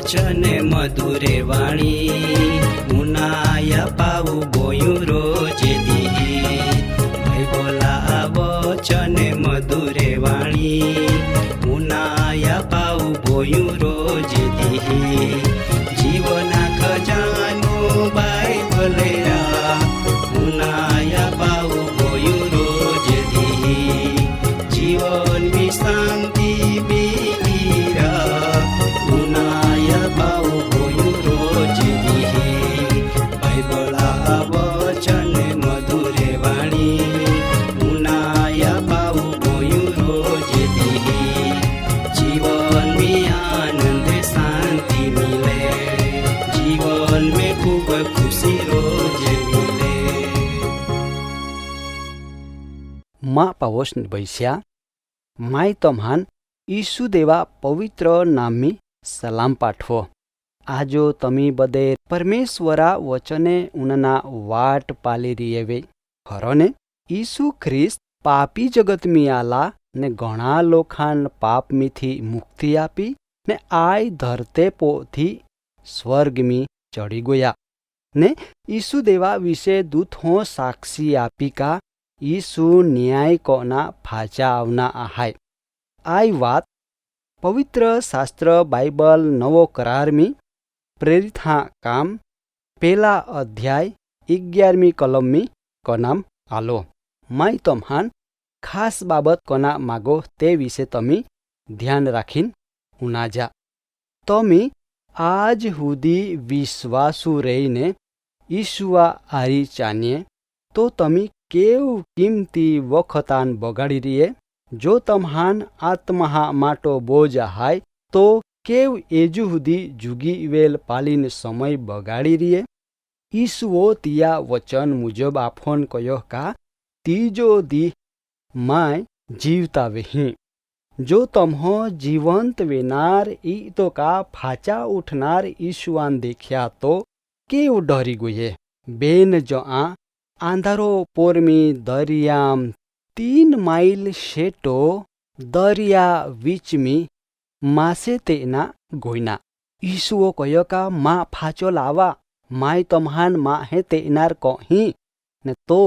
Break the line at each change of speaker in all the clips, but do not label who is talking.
વચને મધુરે વાણી ઉનાયા પાવું બોયું રોજે દી. ભાઈ બોલા વચને મધુરે વાણી ઉનાયા પાવું બોયું રોજે દી. જીવના ખજાનો બાઇબલે ઉનાયા પાવું બોયું રોજે દી. જીવનની શાંતિ
માં પાવોશની ભૈસ્યા માય તમ્હાન ઈસુ દેવા પવિત્ર નામી સલામ પાઠવો. આજો તમી બદે પરમેશ્વરા વચને ઉનના વાટ પાલી રીએવે ખરો ને. ઈસુ ખ્રિસ્ત પાપી જગતમી આલા ને ઘણા લોખાન પાપમીથી મુક્તિ આપી ને આય ધરતે પોથી સ્વર્ગમી ચડી ગયા ને ઈસુ દેવા વિશે દૂથો સાક્ષી આપી કા ઈસુ ન્યાય કોના ફાચા આવના આહાય. આઈ વાત પવિત્ર શાસ્ત્ર બાઇબલ નવો કરારમી પ્રેરિત હા કામ 1 અધ્યાય 11મી કલમમી કનામ આલો. માય તમ્હાન ખાસ બાબત કોના માગો તે વિશે તમે ધ્યાન રાખીને ઉનાજા. તમે આજ સુધી વિશ્વાસુ રહીને ઈશુઆ હારી ચાનીએ તો તમે કેવું કિંમતી વખતાન બગાડી રીએ. જો તમ્હાન આત્મહા માટો બોજ હાય તો કેવ એજુ સુધી જુગી વેલ પાલીને સમય બગાડી રીએ. ઈસુઓ તિયા વચન મુજબ આફોન કયો કા તીજો દી માય જીવતા વેહી. જો તમ્હો જીવંત વેનાર ઈ તો કા ફાચા ઉઠનાર ઈશુઆન દેખ્યા તો કેવ ડરી ગુએ. બેન જો આ આંધારો પોરમી દરિયામ 3 માઇલ શેટો દરિયા વીચમી માસે તેના ગોયના. ઈસુઓ કયો કા માં ફાચો લાવા માય તમ્હાન માં હે તેનાર કહી ને તો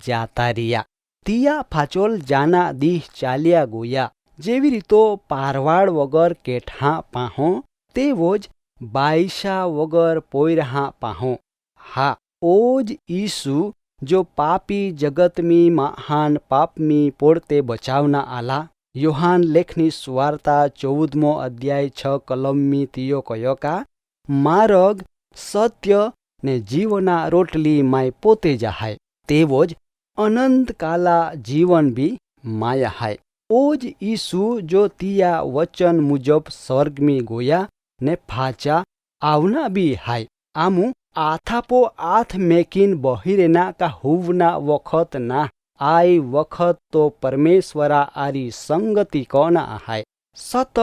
જાતા રિયા. તિયા ફાચોલ જાના દીહ ચાલ્યા ગોયા. જેવી રીતો પારવાડ વગર કેઠા પાહો તેવો જ બાઈશા વગર પોયરહા પાહો. હા ઓજ ઈસુ જો પાપી જગતમી મહાન પાપમી પોળતે બચાવના આલા. યોહાન લેખની સુવાર્તા 14મો અધ્યાય 6 કલમમી તિયો કયો કા માર્ગ સત્ય ને જીવના રોટલી માય પોતે જહાય. તેવો જ અનંતકાલા જીવન બી માયા હાય. ઓજ ઈસુ જો તિયા વચન મુજબ સ્વર્ગમી ગોયા ને ફાચા આવના બી હાય. આમું આથાપો આથ મેકીન બહિરેના કા હુવના વખત ના આઈ વખત તો પરમેશ્વરા આરી સંગતિ કોના આહાય. સતત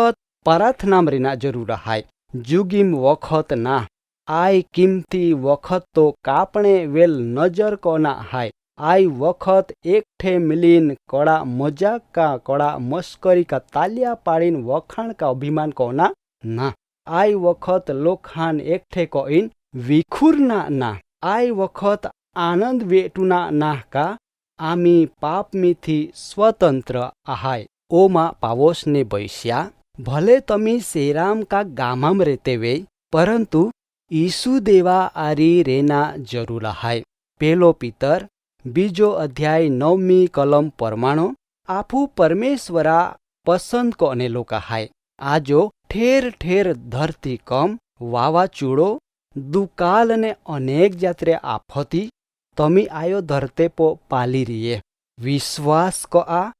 પ્રાર્થનામ રીના જરૂર હાય. જુગીમ વખત ના આઈ કિંમતી વખત તો કાપણે વેલ નજર કોના હાય. આઈ વખત એકઠે મિલીન કડા મજાક કા કડા મસ્કરી કા તાલિયા પાડીન વખાણ કા અભિમાન કોના ના. આઈ વખત લોખાન એકઠે કોઈન વિખુરના ના. આઈ વખત આનંદ વેટુના ના કા આમી પાપમીથી સ્વતંત્ર આહાય. ઓમાં પાવોશને બૈસ્યા ભલે તમે સેરામ કા ગામામ રેતે વે પરંતુ ઈસુ દેવા આરી રેના જરૂર આહાય. 1 પિતર 2 અધ્યાય 9મી કલમ પરમાણો આફુ પરમેશ્વરા પસંદ કોને લોકા હાય. આજો ઠેર ઠેર ધરતી કમ વાવાચૂડો દુકાલ ને અનેક જાત્રે આફતી તમે આયો ધરતે પો પાલી રીએ. વિશ્વાસ કો આ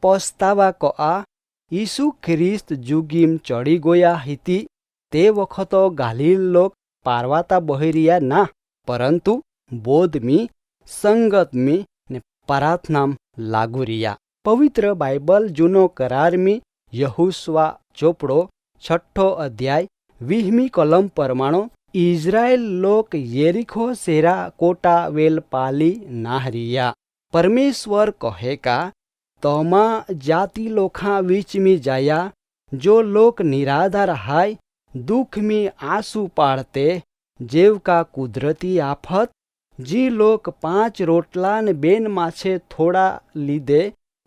પસ્તાવા કો આ ઈસુ ખ્રિસ્ત જુગીમ ચડી ગયા હતી તે વખતો ગાલીલ લોક પારવાતા બહેરિયા ના, પરંતુ બોધમી, સંગતમી ને પ્રાર્થનામ લાગુ રહ્યા. પવિત્ર બાઇબલ જૂનો કરારમી યહુસ્વા ચોપડો 6 અધ્યાય 20મી કલમ પરમાણો ઇઝરાયેલ લોક યેરીખો સેરા કોટા વેલ પાલી નાહરિયા. પરમેશ્વર કહે કા તમા જાતિ લોખા વીચમી જાયા, જો લોક નિરાધાર હાય દુઃખમી આંસુ પાડતે, જેવકા કુદરતી આફત, જી લોક 5 રોટલા ને 2 માછે થોડા લીધે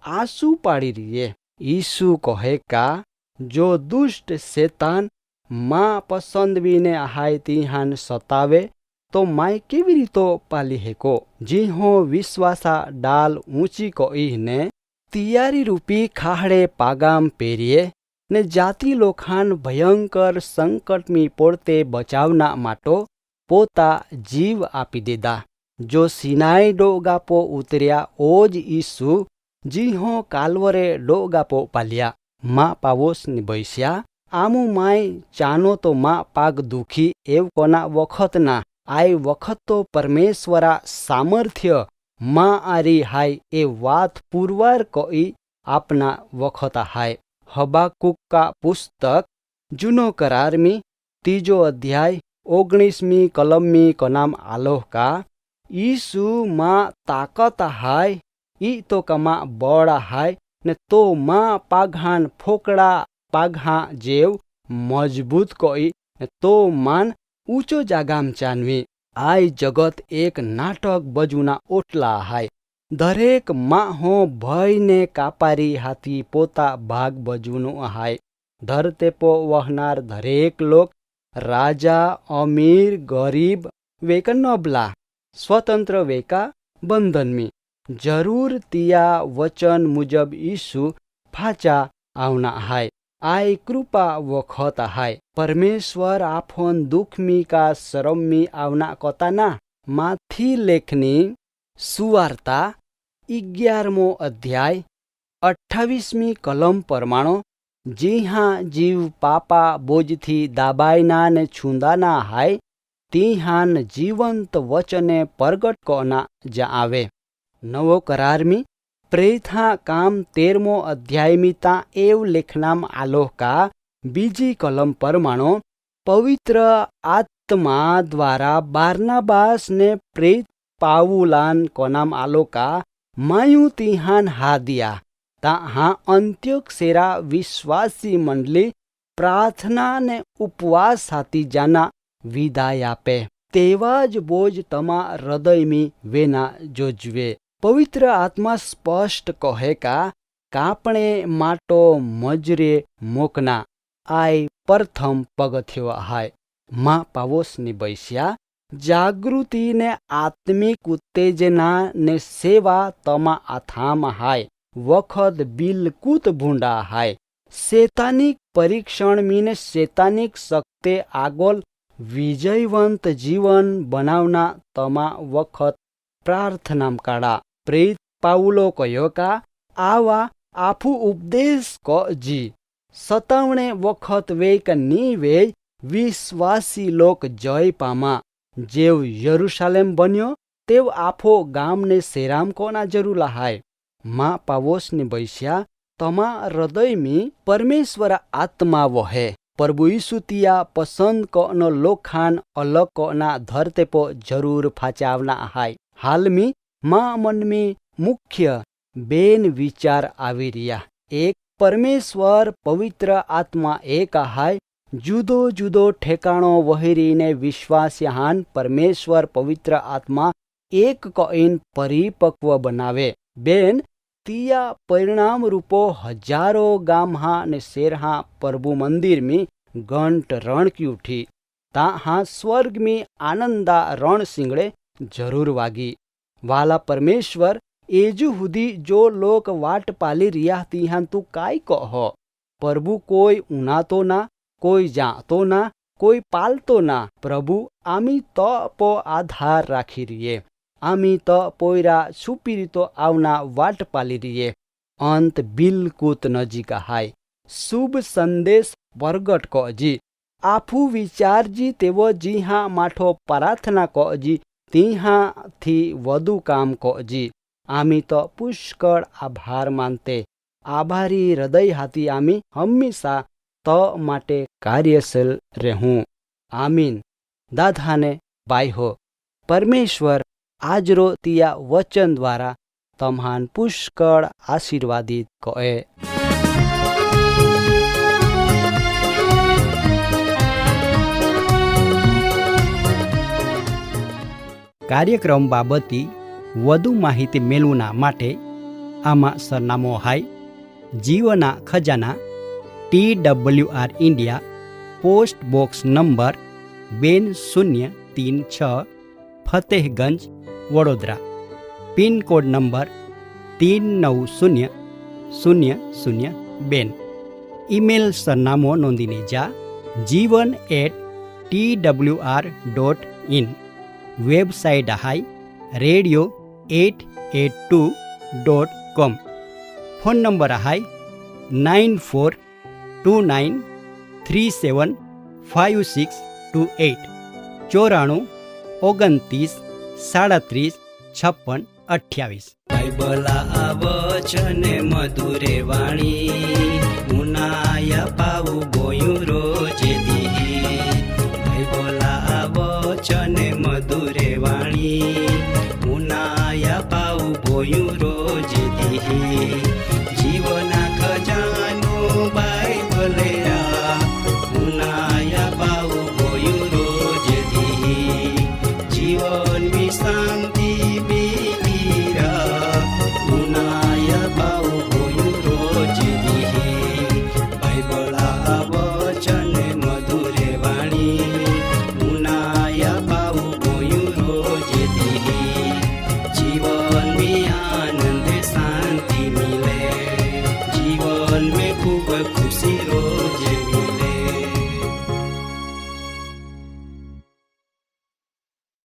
આંસુ પાડી રીએ. ઈસુ કહે કા જો દુષ્ટ શેતાન માં પસંદવીને હાય તિહાન સતાવે તો માય કેવી રીતો પાલી હેકો. જીહો વિશ્વાસા ડાલ ઊંચી કહીને તિયારી રૂપી ખાહડે પાગામ પહેરીએ ને જાતિ લોખાન ભયંકર સંકટમી પોળતે બચાવના માટો પોતા જીવ આપી દેદા. જો સિનાઈ ડોગાપો ઉતર્યા ઓજ ઈસુ જીહો કાલવરે ડોગાપો પાલ્યા. માં પાવોસની બૈસ્યા આમુ માય ચાનો તો માં પાગ દુખી એવ કોના વખતના આય વખત તો પરમેશ્વરા સામર્થ્ય માં આરી હાય એ વાત પુરવાર કહી આપના વખત હાય. હબાકુકા પુસ્તક જૂનો કરારમી 3 અધ્યાય 19મી કલમમી કનામ આલોહકા ઈસુ માં તાકત હાય ઈ તો કમા બળા હાય ને તો માં પાઘાન ફોકડા પાઘા જેવ મજબૂત કહી ને તો માન ઊંચો જાગામ ચાનવી. આય જગત એક નાટક બજુના ઓટલા હાય. દરેક માં હો ભયને કાપારી હાથી પોતા ભાગ બજુનું હાય. ધરતેપો વહનાર દરેક લોક રાજા અમીર ગરીબ વેકન નબલા સ્વતંત્ર વેકા બંધનમી જરૂર તિયા વચન મુજબ ઈસુ ફાચા આવના હાય. આય કૃપા વખત હાય. પરમેશ્વર આફોન દુઃખમી કા શરમમી આવના કતાના. માથી લેખની સુવાર્તા 11મો અધ્યાય 28મી કલમ પરમાણો જીહા જીવ પાપા બોજથી દાબાઈના ને છૂંદાના હાય તિહાન જીવંત વચને પરગટ કોના જા આવે. નવો કરારમી પ્રેથા કામ 13મો અધ્યાયમી તા એવ લેખનામ આલોહકા બીજી કલમ પરમાણો પવિત્ર આત્મા દ્વારા બારનાબાસ ને પ્રેત પાવુલાન કોનામ આલોકા માયું તિહાન હાદિયા. તા હા અંત્યોક સેરા વિશ્વાસી મંડલી પ્રાર્થના ને ઉપવાસ હાથી જાના વિદાય આપે. તેવા જ બોજ તમા હૃદયમી વેના જોજવે. પવિત્ર આત્મા સ્પષ્ટ કહે કા કાપણે માટો મજરે મોકના આય પ્રથમ પગથિયો હાય. માં પાવોસની બૈસ્યા જાગૃતિ ને આત્મિક ઉત્તેજના ને સેવા તમા આથામ હાય. વખત બિલકુત ભૂંડા હાય. શેતાનિક પરીક્ષણ મીને શેતાનિક શક્તે આગોલ વિજયવંત જીવન બનાવના તમા વખત પ્રાર્થનામ કાઢા. પ્રેત પાઉલો કહ્યો કા આવા આફુ ઉપદેશ જી સતાવણે વખત વેક ની વેય વિશ્વાસી લોક જય પામા. જેવ યરુશાલેમ બન્યો તેવ આફો ગામને સેરામ કોના જરૂર હાય. માં પાવોસની બૈસ્યા તમા હૃદયમી પરમેશ્વર આત્મા વહે. પ્રભુ ઈસુ તિયા પસંદ કોનો લોખાન અલગ કોના ધરતેપો જરૂર ફાચાવના હાય. હાલમી માં મનમી મુખ્ય બેન વિચાર આવી રહ્યા. એક પરમેશ્વર પવિત્ર આત્મા એક હાય. જુદો જુદો ઠેકાણો વહેરીને વિશ્વાસ્યહાન પરમેશ્વર પવિત્ર આત્મા એક કઈન પરિપક્વ બનાવે. બેન તિયા પરિણામ રૂપો હજારો ગામહા ને શેરહા પ્રભુ મંદિરમી ઘંટ રણકી ઉઠી. તા હા સ્વર્ગમી આનંદા રણ સિંગડે જરૂર વાગી. વાલા પરમેશ્વર એજુ સુધી જો લોક વાટ પાલી રહ્યા તિહાન તું કાઈ કહો. પ્રભુ કોઈ ઉનાતો ના, કોઈ જાતો ના, કોઈ પાલતો ના. પ્રભુ આમી તો પો આધાર રાખી રીએ. આમી તો પોયરા છુપી રીતો આવના વાટ પાલી રીએ. અંત બિલકુત નજીક હાય. શુભ સંદેશ પ્રગટ કોજી આફू વિચારજી તેવો જી હા માઠો પ્રાર્થના કોજી તીહાથી વધુ કામ કોજી આમી તો પુષ્કળ આભાર માનતે આભારી હૃદય હાથી આમી હંમેશા તો માટે કાર્યશીલ રહેવું આમીન દાદાને બાય પરમેશ્વર આજરો તિયા વચન દ્વારા તમાન પુષ્કળ આશીર્વાદિત કહે. કાર્યક્રમ બાબતે વધુ માહિતી મેળવવા માટે આમાં સરનામો હાય જીવના ખજાના TWR India post box number 2036 Fatehganj Vadodara pin code number 390002 email સરનામો નોંધીને જા jivan@twr.in વેબસાઇટ હાય radio882.com ફોન નંબર હાય 9429375628 94 29 37 56 28.
બાઇબલ આ વચન મધુરે વાણી